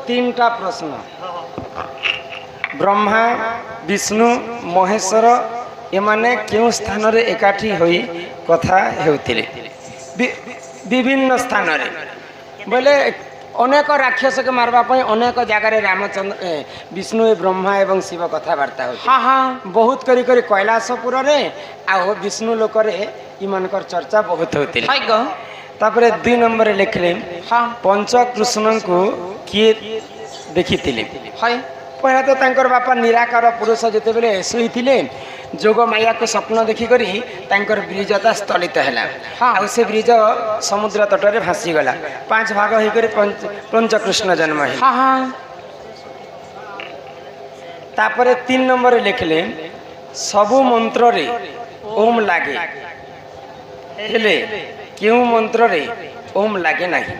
तीनटा प्रश्न ब्रह्मा विष्णु महेश्वर एमाने क्यों स्थान रे एकाठी होई कथा हेउथिले विभिन्न स्थान रे बोले अनेक राक्षस के मारवा पई अनेक जगह रे रामचंद्र विष्णु ब्रह्मा एवं शिव कथबार्ता हो हाँ हाँ बहुत करी करी कैलाशपुर रे आ विष्णु लोक रे इमानकर चर्चा बहुत होती तापरे 2 नंबर लिखले हाँ पंचकृष्ण को किए देखी पहला तो तांकर बापा निराकार पुरुष जिते बेले शुईथिले जोग माया को स्वप्न देखिक ब्रिजता स्थलित है हाँ। से ब्रिज समुद्र तट में भासी गला 5 भाग होकर पंचकृष्ण जन्म है हाँ हाँ। तापरे 3 नंबर लिखले सबु मंत्र रे ओम लागे हेले क्यों मंत्र रे ओम लागे नहीं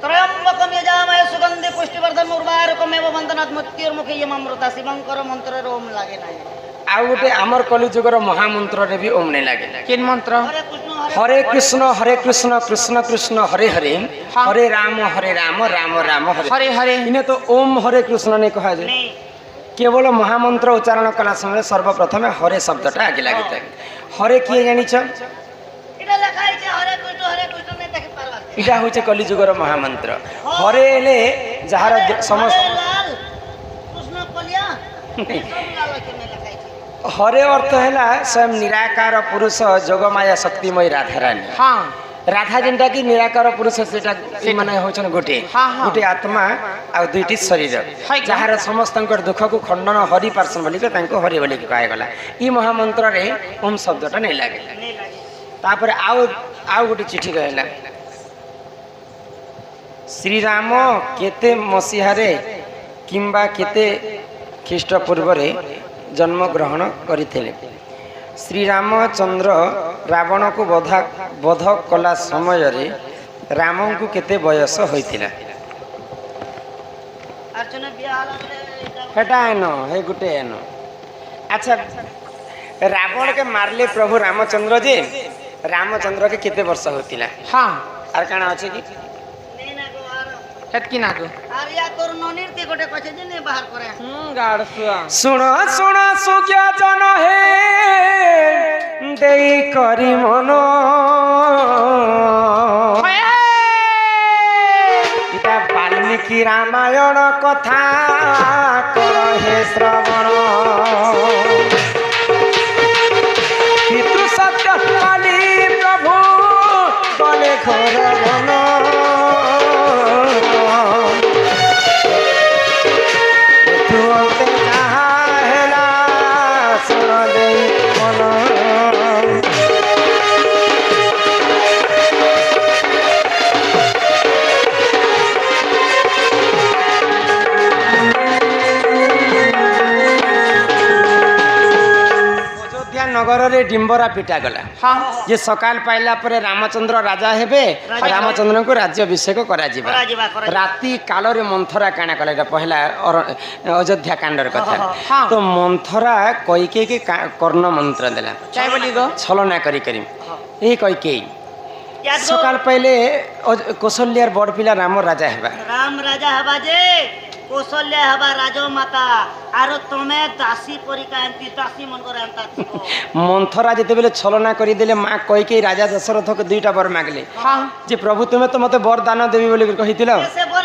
त्रयंबकम यजामहे सुगंधि पुष्टिवर्धनम उर्वारुकमेव वन्दनात् मृत्युर्मुखे यममृता शिवंकर मंत्र रे ओम लागे नाही आ गोटे आमर कलिजुगर महामंत्र रे भी ओम नहीं लागे किन मंत्र हरे कृष्ण कृष्ण कृष्ण हरे हरे हरे राम राम राम हरे हरे इन्हें तो ओम हरे कृष्ण ने कहा जाए केवल महामंत्र उच्चारण कला समय सर्वप्रथम हरे शब्दटा आगे लगी था हरे किए जानिछ इटा हूँ कलिजुगर महामंत्र हरे ले जार समस्त हरे अर्थ है स्वयं निराकार पुरुष जोगमाया शक्तिमय राधारानी हाँ राधा जेनटा कि निराकार पुरुष से माने होचन गोटे गोटे आत्मा आ दुईटी शरीर जार समस्त दुख को खंडन हरि पार्सन बोलिक हरि बोलिक कहगला ई महामंत्र रे ओम शब्दटा नहीं लगे तापर आउ गोटे चिठी कहला श्रीराम केते मसीहारे किंबा केते ख्रीष्ट पूर्व जन्म ग्रहण करथिले श्रीरामचंद्र रावण को वध कला समय रे राम को केते बयस होइतिला हेटा एनो हे गुटे एनो अच्छा रावण के मारले प्रभु रामचंद्र जे रामचंद्र के केते वर्ष होतिला हाँ आर काना अछि कि हेतकी नाको आरिया तोर ननीर के गोटे कछे जे ने बाहर करे गाड़सुआ सुनो सुनो सुक्या जन हे देई करी मनो इता वाल्मीकि रामायण कथा कर हे श्रवण पितृ सत्य काली प्रभु गले घर वन नगर रे डिंबरा पिटा गला हाँ ये सकाल पाइला परे रामचंद्र राजा हेबे रामचंद्र को राज्याभिषेक करा जिबा राति काल रे मंथरा काना कला पहला अयोध्या कांडर कथा तो मंथरा कइके के कर्ण मंत्र देला चाहे बोली गो छलना करी करी ए कइके सकाल पहले कौशल्यार बड़ पिला राम राजा हेबा राम राजा हेबा जे कौशल्या हवा राजो माता आरो तमे दासी परिका एंती दासी मन करे अंता थिको मंथरा जेते बेले छलना करी देले मां कहि के राजा दशरथ के दुईटा वर मागले हां जे प्रभु तुमे तो मते वर दान देबी बोली कहितिलो से वर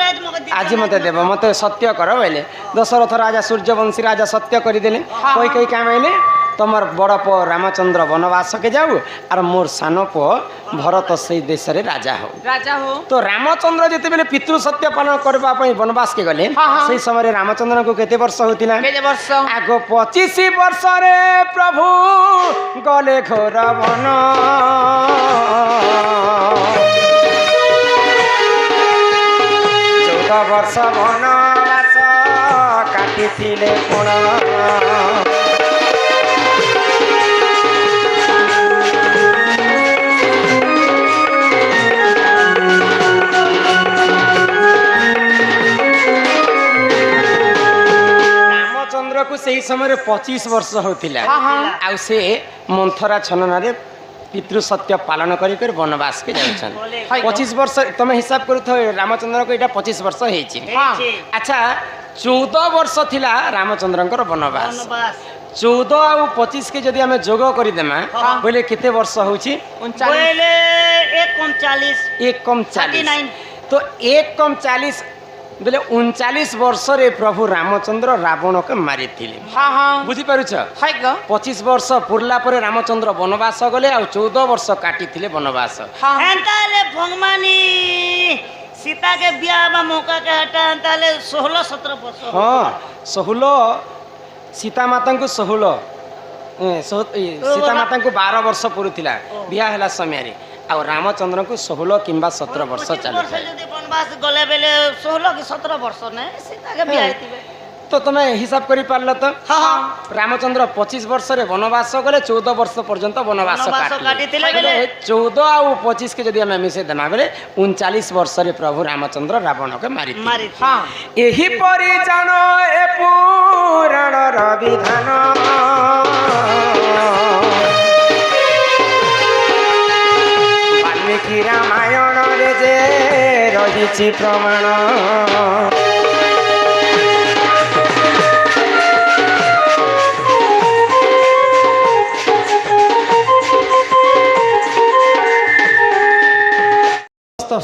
आज मते देबो मते सत्य कर बोले दशरथ राजा सूर्यवंशी राजा सत्य करी देले कोई कोई काम आइले तमर बड़ पो रामचंद्र वनवास के जाऊ और मोर सान पो भरत से देश रे राजा हो तो रामचंद्र जेते बेले पितृ सत्य पालन करबा पई वनवास के गले से समय रामचंद्र को केते वर्ष होतिला केते वर्ष आगो 25 वर्ष रे प्रभु गले घोर वन 14 वर्ष वनवास काटिथिले कोण को से समय 25 वर्ष होतिला आ से मंथरा छनना रे पितृ सत्य पालन कर वनवास के जाउछन बोले, 25 वर्ष तुम हिसाब करू रामचंद्र को एटा 25 वर्ष हेछि ହେଇଛି। अच्छा 14 वर्ष थिला रामचंद्रंकर वनवास वनवास 14 आउ 25 के जदि हमें जोग करिदेमा हाँ। बोले केते वर्ष होछि 39 बोले 1 एक कम 40 39 तो 1 कम 40 बोले 39 वर्ष रे प्रभु रामचंद्र रावण के मारी थिले हाँ हाँ बुझी पारुछ हाय ग 25 वर्ष पुरला परे रामचंद्र वनवास गले आ 14 वर्ष काटी थिले वनवास हाँ एंताले भगवानी सीता के ब्याह बा मौका के हटा एंताले 16-17 वर्ष हाँ 16 सीता माता को 16 सीता माता को 12 वर्ष पुरुथिला बिया हला समय रे आ रामचंद्र को 16 किंबा 17 वर्ष 25 चालू वर्ष जदि वनवास गले बेले 16 कि 17 वर्ष ने सीता के ब्याह हेतिबे तो तुम्हें हिसाब करी पारल तो हाँ रामचंद्र 25 वर्ष रे वनवास गले 14 वर्ष पर्यंत वनवास वनवास काटिथिले बेले 14 आ 25 के जदि हमें मिसे देना बेले 39 वर्ष रे प्रभु रामचंद्र रावण के मारी मारी हाँ एही परि जानो ए पुराण र विधान वाल्मीकि रामायण रे जे रहिछि प्रमाण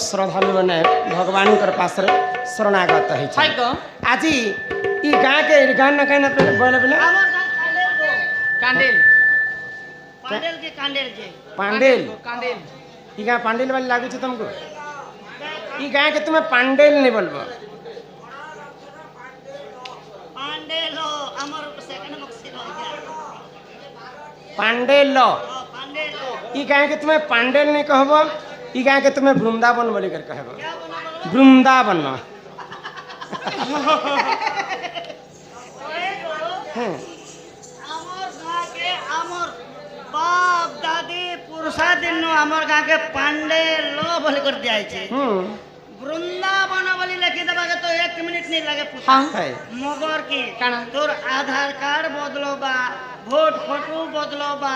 श्रद्धालु मैंने भगवान पास शरणागत हाय है ग आज ई गाँ के गाँ न कहीं बोले बोले हमर गाँव कांडेल कांडेल पांडेल के कांडेल जे पांडेल कांडेल ई गाँ पांडेल वाली लागू छे तुमको ई गाँ के तुम्हें पांडेल नहीं बोलबो पांडेल हो हमर सेकंड मक्सी हो गया पांडेल पांडेल हो ई गाँ के तुम्हें पांडेल नहीं कहबो ई गाँ के तुम्हें वृंदावन बोली कर कहबो क्या बना बोलो वृंदावन हैं हमर गाँव के हमर बाप दादी पुरुषा दिन हमर गाँव के पांडेल बोली कर दिया छे वृंदावन बोली लिखी देबा के तो 1 मिनट नहीं लगे पूछा हाँ है मगर की काना? तोर आधार कार्ड बदलो बा वोट फोटो बदलो बा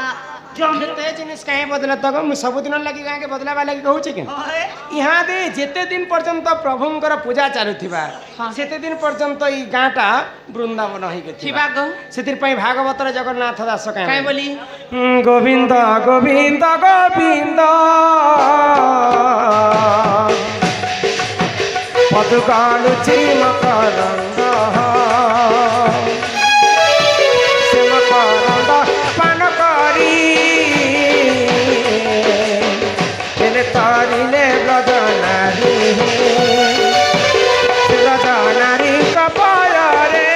जमीन ते जिनिस काहे बदलत तक मु सब दिन लगी गाँ के बदला वाला की कहू छी कि होए यहाँ दे जेते दिन पर्यंत प्रभुंकर पूजा चालुथिबा हाँ। सेते दिन पर्यंत ई गाँटा वृंदावन होई के थिबा ग सेतिर पई भागवतर जगन्नाथ दास काय काहे बोली गोविंद गोविंद गोविंद पदुकालुची मकरंद से मकरंद पान करी तेने तारिले ब्रजनारी ब्रजनारी कपाल रे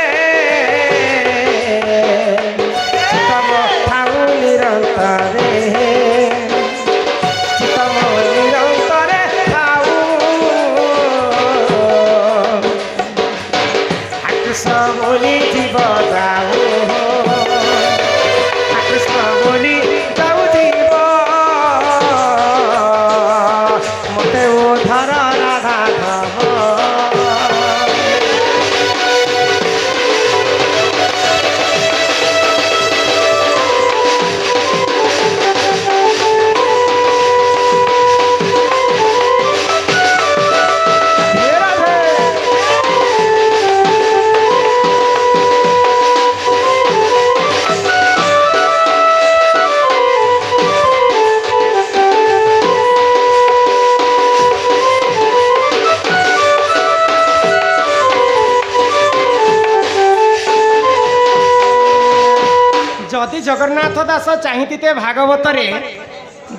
तम ठाउ निरंतरे तम निरंतरे ठाउ कृष्ण बोली जीव जाऊ कृष्ण बोली जाऊ जीव मते उधार राधा धव जदि जगन्नाथ दास चाहिते भागवत रे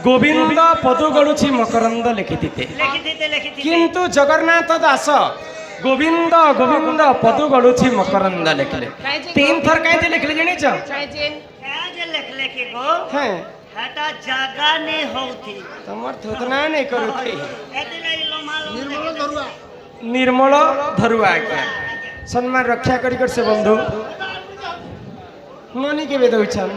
गोविंद पदु गड़ुछि मकरंद लिखिते लिखी थी किंतु जगन्नाथ दास गोविंद गोविंद पदु गड़ुछि मकरंद लिखले 3 थर काहे लिखले जानि छ काय जे क्या जे लिखी गो हैं हटा जगह नहीं होती तमर थोतना नहीं करूथि एते लाई लो माल निर्मल धरुआ के सम्मान रक्षा करी कर से बंधु ननी के वेद उछन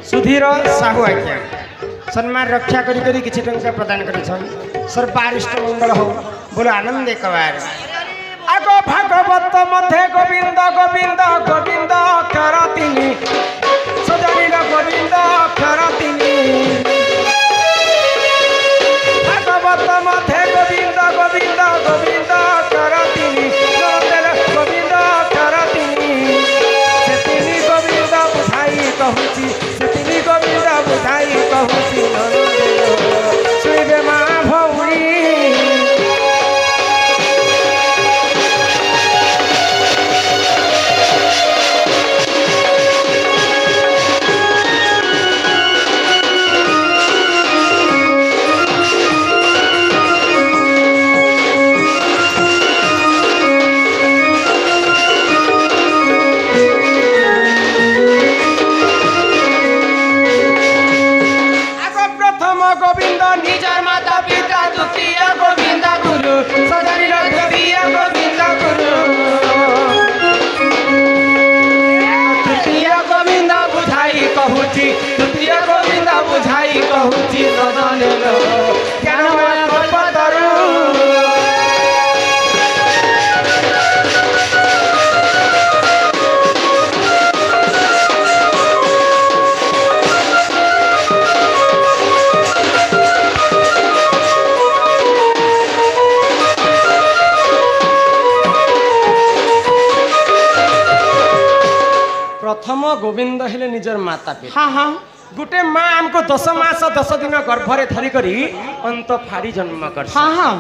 सुधीर साहू आज्ञा सम्मान रक्षा करी करी किछि टंका प्रदान करिछन सर्वारिष्ट मंगल हो बोलो आनंद कवार आगो भागवत मध्य गोविंद गोविंद गोविंद करतिनी सजनी गोविंद करतिनी भागवत मध्य गोविंद गोविंद गोविंद करतिनी गोविंद करतिनी सेतिनी गोविंद बुझाई कहूची सेतिनी गोविंद बुझाई कहूची सुइबे मा भौरी गोविंद निजर माता पिता द्वितीय गोविंद गुरु सजनी द्वितीय गोविंद गुरु तृतीय गोविंद बुझाई कहूची तृतीय गोविंद बुझाई कहूची सजनी ज्ञानमय कल्पतरु प्रथम गोविंद हेले निजर माता पिता हाँ हाँ गुटे माँ हमको 10 मास 10 दिन गर्भरे धरी करी अंत फाड़ी जन्म कर हाँ हाँ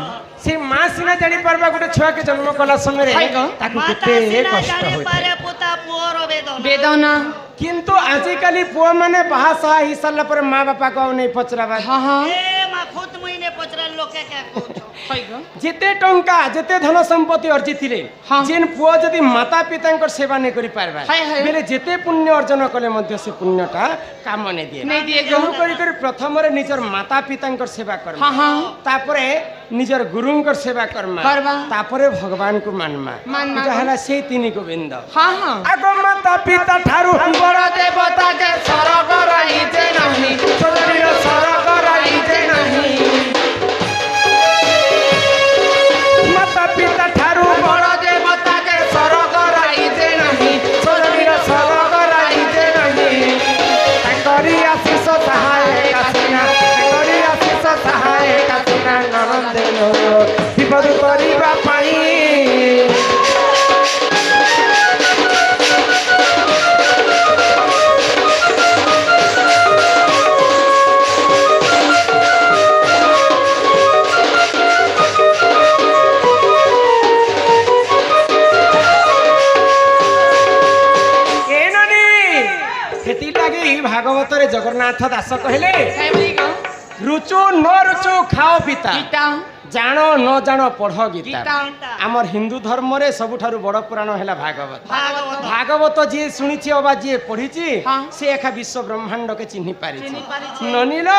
से माँ सिना जानी परबा गुटे छुआ के जन्म कला समय रे ताकु केते कष्ट होय वेदना किंतु आजि काली पुआ माने बाहा साहा ही साला पर माँ बापा को नहीं पचराबा हाँ हाँ ए मा खुद मुइने पचरा लोके क्या जेते टंका जेते धन संपत्ति अर्जितिले जेन पुआ जदि माता पितांकर सेवा नहीं करि पारबा बेले जेते पुण्य अर्जन कले मध्य से पुण्यटा काम नहीं दिए जहु करी करी प्रथम रे निजर माता पितांकर सेवा कर हां हां तापरे निजर गुरुंकर सेवा करमा तापरे भगवान को मानमा इटा हला से तीन गोविंद हां हां आगो माता पिता ठारू बड़ देवता के स्वर्ग रही जे नहीं शरीर स्वर्ग रही जे नहीं माता पिता ठारू बड़ देवता के स्वर्ग रही जे नहीं शरीर स्वर्ग रही जे नहीं ताकरी आशीष सहाय कासिना ताकरी आशीष सहाय कासिना नरंदे विपद करिबा पाई भागवत रे जगन्नाथ दास कहले रुचु न रुचु खाओ पिता जानो न जानो पढ़ गीता आमर हिंदू धर्म रे सबुठारु बड़ पुराण हैला भागवत भागवत जे सुनिछि अबा जे पढिछि से एखा विश्व ब्रह्मांड के चिन्हि पारि ननिल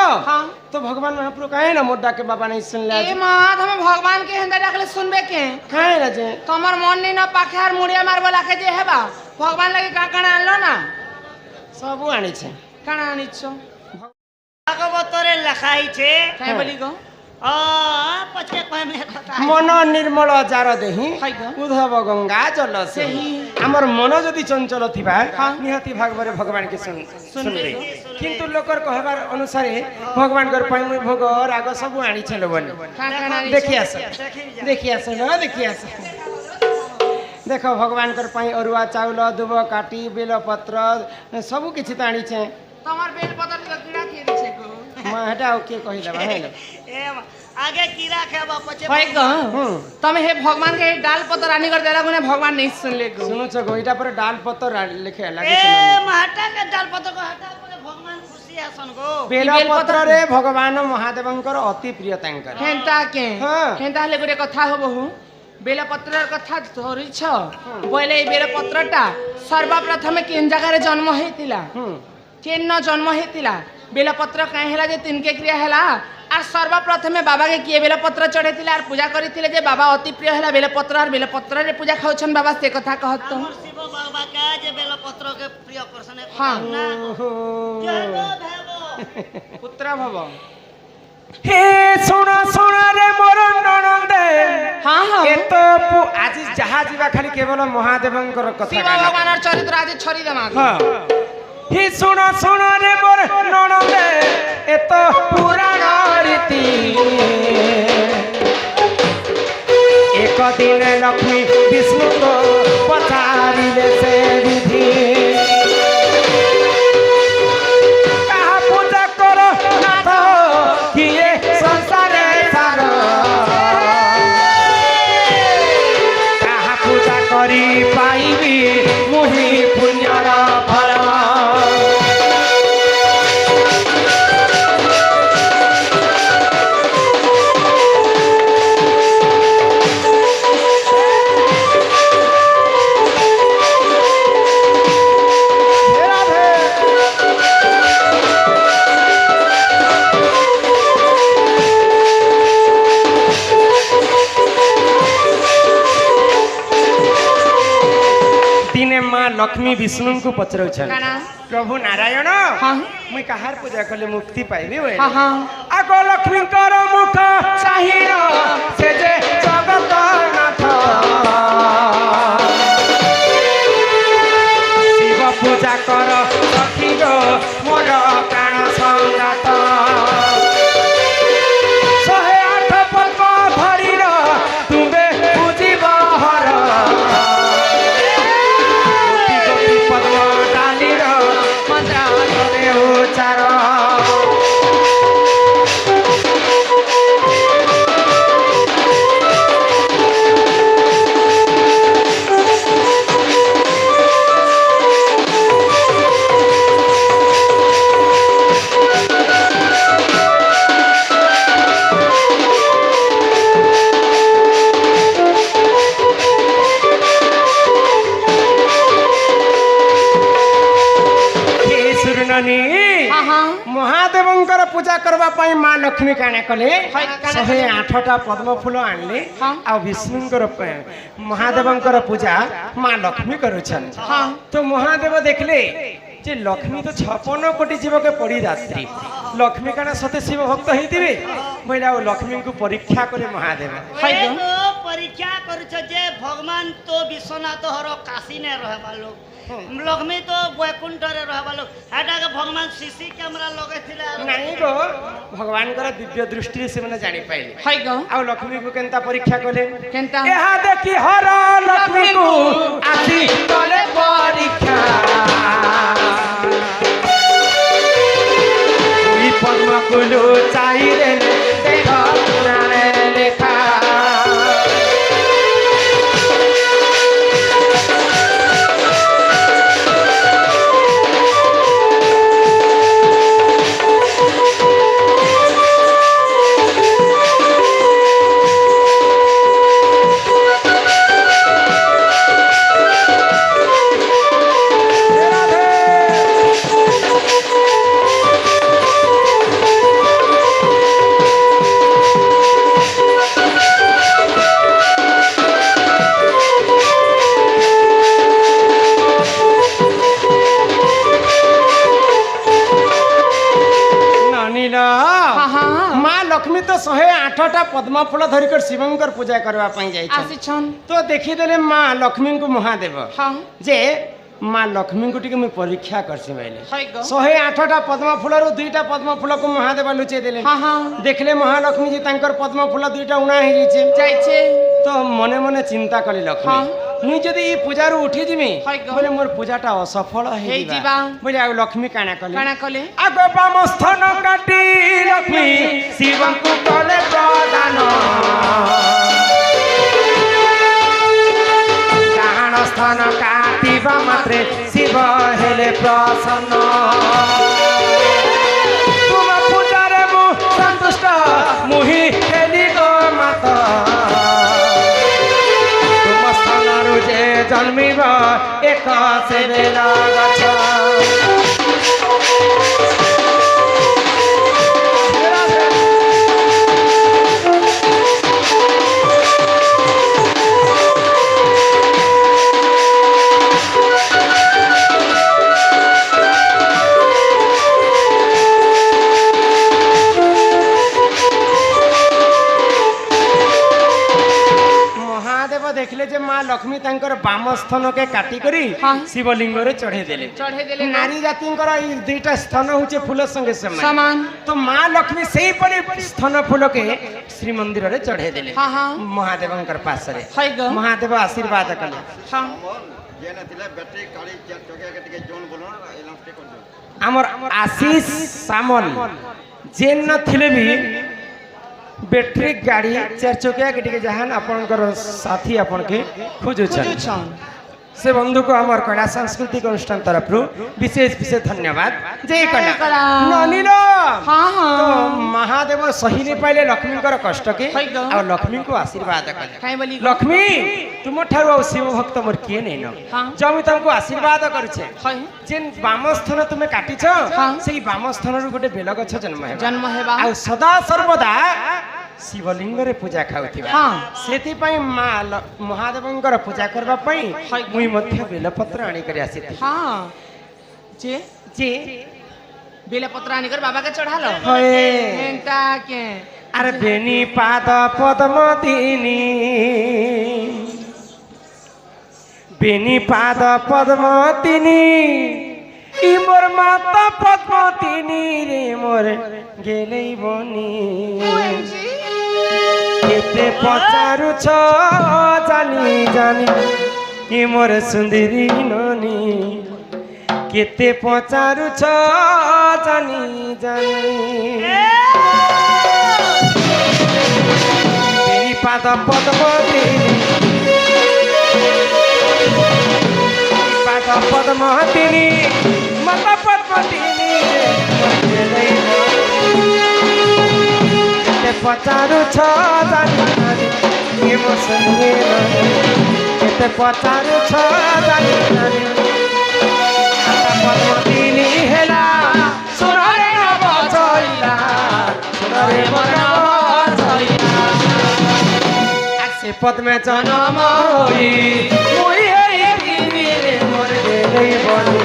तो भगवान महाप्रभु काहे न मोड्डा के बाबा नहीं सुनले ए मां हम भगवान के हंदा डाकले सुनबे के काहे राजे तमर मन नि न पाखार मुड़िया मारबला के जे हेबा भगवान लगे का काना आनलो ना सब आनी छे काना आनिछो भागवत रे लखाई छे काहे बोली गो पछे कहे में कथा मन निर्मल जार देही उद्धव गंगा जल से हमर मन जदि चंचल थिबा निहति भागवरे भगवान के सुनबे किंतु लोकर कहबार अनुसार भगवान कर पई भोग राग सब आनी छलो बने देखि आस न देखि आस देखो भगवान कर पई अरुआ चाउल दुब काटी बेल पत्र सब किछि त आनी छे तमर बेल पत्र के कीड़ा खेली छे को मां हटाओ के कहिला हेलो ए आगे कीड़ा खाबा पछे भाई ग तमे हे भगवान के डाल पत्र आनी कर देला गुने भगवान नहीं सुनले गो सुनो छ गोइटा पर डाल पत्र लिखे लागे ए महटा के डाल पत्र को हटा बोले भगवान खुशी आसन गो बेल पत्र रे भगवान महादेवंकर अति प्रिय तांकर हेंता ले गुरे कथा हो बहु बेल पत्र कथा धरि छ बोले बेल पत्रटा सर्वप्रथम केन जगह रे जन्म हेतिला केन न जन्म हेतिला बेल पत्र काहे हला जे तिनके क्रिया हला आर सर्वप्रथम बाबा के किए बेल पत्र चढ़ेतिला आर पूजा करितिले जे बाबा अति प्रिय हला बेल पत्र आर बेल पत्र रे पूजा खाउछन बाबा से कथा कहत तो शिव बाबा का जे बेल पत्र के प्रिय करसन हां ना जय देव পুত্র ভব হে শুণ শুণ রে মোর ননন্দে হ্যাঁ হ্যাঁ এত আজি যাহা ଯିବା ଖାଲି କେବଳ ମହାଦେବଙ୍କର କଥା শিব ভগবানের চরিত্র আজ ছড়ি দেমা হ্যাঁ হি শুণ শুণ রে মোর ননন্দে এত পুরাণ রীতি এক দিনে লক্ষ্মী বিষ্ণুଙ୍କ পচারিলে সে বিধি কাহা পূজা কর নাথ কিয়ে সংসারে সার কাহা পূজা করি পাইবি মুহি পুণ্যর ফল दिने माँ लक्ष्मी विष्णु को पचरौछन काना? प्रभु नारायण हाँ। मुई कहार पूजा कले मुक्ति पाइबी बोले हाँ हाँ आग लक्ष्मी कर मुख चाहिर से जे जगत नाथ शिव पूजा कर सखीर मोर प्राण संगात 108 पद्म धरिर तुमे पूजिब हर पद्म डालिर मंत्र उच्चार हाँ हाँ महादेवंकर पूजा करबा पई मां लक्ष्मी काने कले काने 108टा पद्म फूल आणले हाँ। आ विष्णुंकर महादेवंकर पूजा मां लक्ष्मी करूछन हाँ। तो महादेव देखले जे लक्ष्मी तो 56 कोटी जीव के पड़ी रात्रि लक्ष्मी काना सते शिव भक्त हेतिबे बोला लक्ष्मी को परीक्षा करे महादेव परीक्षा करुछ जे भगवान तो विश्वनाथ हर काशी ने रहबा लोग लक्ष्मी तो वैकुंठ रे रहबा लोग हेटा के भगवान सीसी कैमरा लगे थिले नहीं गो भगवान कर दिव्य दृष्टि से मने जानि पाइले हाय गो आ लक्ष्मी को केनता परीक्षा कले केनता यहाँ देखी हर लक्ष्मी को आसी कले परीक्षा ई पद्म कुलु चाहिए देख पुराणे लेखा माँ लक्ष्मी तो 108टा पद्म फूल धरिकर शिवंकर पूजा करबा पई जाई आसिछन तो देखी देले माँ लक्ष्मी को महादेव हाँ जे माँ लक्ष्मी को टिके मैं परीक्षा करसी माइले हाय गो 108टा पद्म फूलरु 2टा पद्म फूल को महादेव लुचे देले हाँ हाँ देखले महालक्ष्मी जी तांकर पद्म फूल 2टा उणा हे जाइछे जाइछे तो मने मने चिंता कली लक्ष्मी हाँ। मुई जदी ई पूजा रु उठी जिमी हाय गो। बोले मोर पूजाटा असफल हे हेई जिबा। बोले आ लक्ष्मी काना कले काना कले आग बामस्थन काटी लक्ष्मी शिव को कले प्रदान डाहाण स्थान काटिबा मात्रे शिव हेले प्रसन्न तुम पूजारे मु संतुष्ट मुहि हेली गो माता तुम स्थानरु जे जन्मिब एक से बेला गछ ଲକ୍ଷ୍ମୀ ତାଙ୍କର ବାମ ସ୍ଥନକେ କାଟି କରି ହଁ। ଶିବଲିଙ୍ଗରେ ଚଢେଇ ଦେଲେ। ଚଢେଇ ଦେଲେ ନାରୀ ଜାତିଙ୍କର ଏଇ ଦୁଇଟା ସ୍ଥନ ହଉଛି ଫୁଲ ସଙ୍ଗେ ସମାନ। ସମାନ। ତ ମା ଲକ୍ଷ୍ମୀ ସେଇପରି ସ୍ଥନ ଫୁଲକେ ଶ୍ରୀମନ୍ଦିରରେ ଚଢେଇ ଦେଲେ ହଁ ହଁ ମହାଦେବଙ୍କର ପାଶରେ। ହଇ ଗ ମହାଦେବ ଆଶୀର୍ବାଦ କଲେ। ହଁ ଆମର ଆଶିଷ ସାମଲ ଯେନ୍ ନ ଥିଲେ ବି ବ୍ୟାଟେରୀ ଗାଡ଼ି ଚାରି ଚକିଆ କି ଟିକେ ଯାହାନ୍ ଆପଣଙ୍କର ସାଥୀ ଆପଣକେ ଖୋଜୁଛନ୍। ବୁଝୁଛନ୍ से बंधु को हमार कला सांस्कृतिक अनुष्ठान तरफ विशेष विशेष धन्यवाद। जय कला ननिल हाँ हाँ तो महादेव सही नहीं पाइले लक्ष्मी कष्ट के हई ग। और लक्ष्मी को आशीर्वाद कले। काई बोली लक्ष्मी तुम ठारू आ शिव भक्त मोर किए नहीं न हाँ। जमी तुमको आशीर्वाद करुछे हई जेन वामस्थान तुमे काटिछ हाँ। सेही वामस्थान रु गोटे बेल गछ जन्म हेबा जन्म हेबा आ सदा सर्वदा शिवलिंग रे पूजा खाउथिबा हाँ। सेति पई मा महादेवंकर पूजा करबा पई मुई मध्य बेलपत्र आनी करी आसीथि। हाँ जे जे बेलपत्र आनिकर बाबा के चढ़ालो होए एंता के अरे बेनी पाद पद्मतिनी बेनी पाद पद्मतिनी इ मोर माता पद्मतिनी रे मोर गेलै बनी केते पचारु छ जानी जानी इ मोर सुन्दरी ननी केते पचारु छ जानी जानी बेनी पाद पद्मतिनी पाद पद्मतिनी माता पद्मतिनी केते पचारु छ जानी जानी इ मोर सुन्दरी ननी केते पचारु छ जानी जानी माता पद्मतिनी हेला सुनरे नव चइला सुनरे नव चइला आसे पद्मे जन्म होई मुई हेई तिनी रे मोर गेलै बनी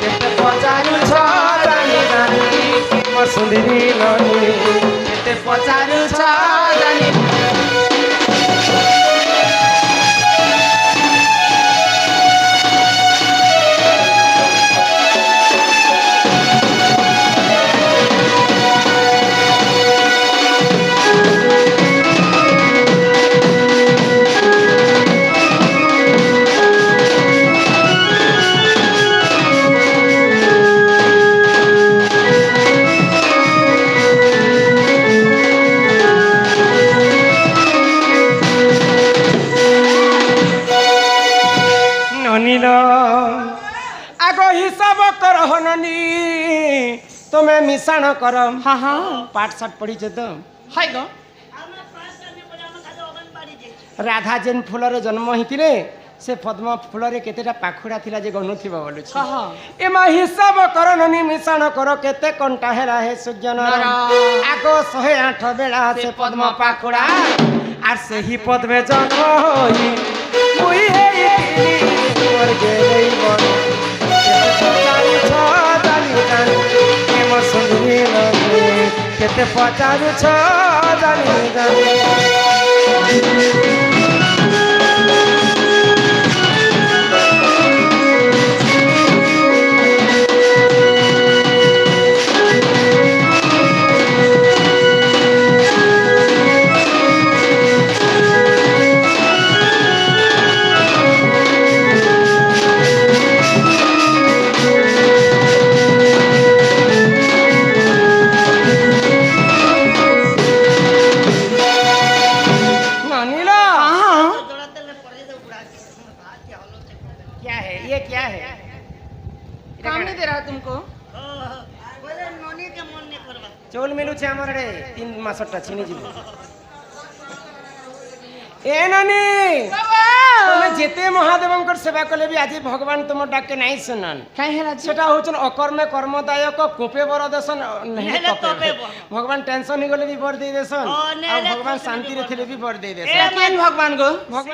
केते पचारु छ जानी जानी मोर सुन्दरी ननी केते पचारु छ जानी ननील आगो हिसाब कर हननी तुम्हें मिशाण कर हाँ हाँ पाठ साठ पढ़ी तो हई ग ଆମେ ପାସ୍ ଆମେ ବୋଲେ ଆମେ ଖାଲି ଅଙ୍ଗନବାଡି ଯାଇଛୁ। राधा जेन फूल जन्म होते से पद्म फूल केतेटा पाखुड़ा थिला जे गनुथिबा बोलुछि कह एमा हिसाब कर ननी मिशाण कर केते कंटा हेरा हे सुजन आगो 108 बेला से पद्म पाखुड़ा आर से ही पद्मे जन्म होई मुई हेई तिनी मोर गेलै बनी केते पचारु छ जानी जानी ए मोर सुन्दरी ननी केते पचारु छ जानी जानी ननीला जोड़ा तेल पड़े दो बुढ़ा के भात के हलो से क्या है ये क्या है काम नहीं दे रहा तुमको बोले ननी के मन नहीं करबा चौल मिलू छे हमर रे 3 मासटा छिनी जीव ए नानी তুমি যেতে মহাদেবঙ্কর সেবা কলে বি আজি ভগবান তোমার ডাকে নাই শুনন काहे हेला जे সেটা হচ্ছেন অকর্মে কর্মদায়ক কোপে বর দেশন নেহেলে তপে বর। ভগবান টেনশন হই গলে বি বর দেই দেশন ও, আর নেহেলে ভগবান তপে শান্তিরে বর। থিলে বি বর দেই ए দেশন केन भगवान गो ভগবান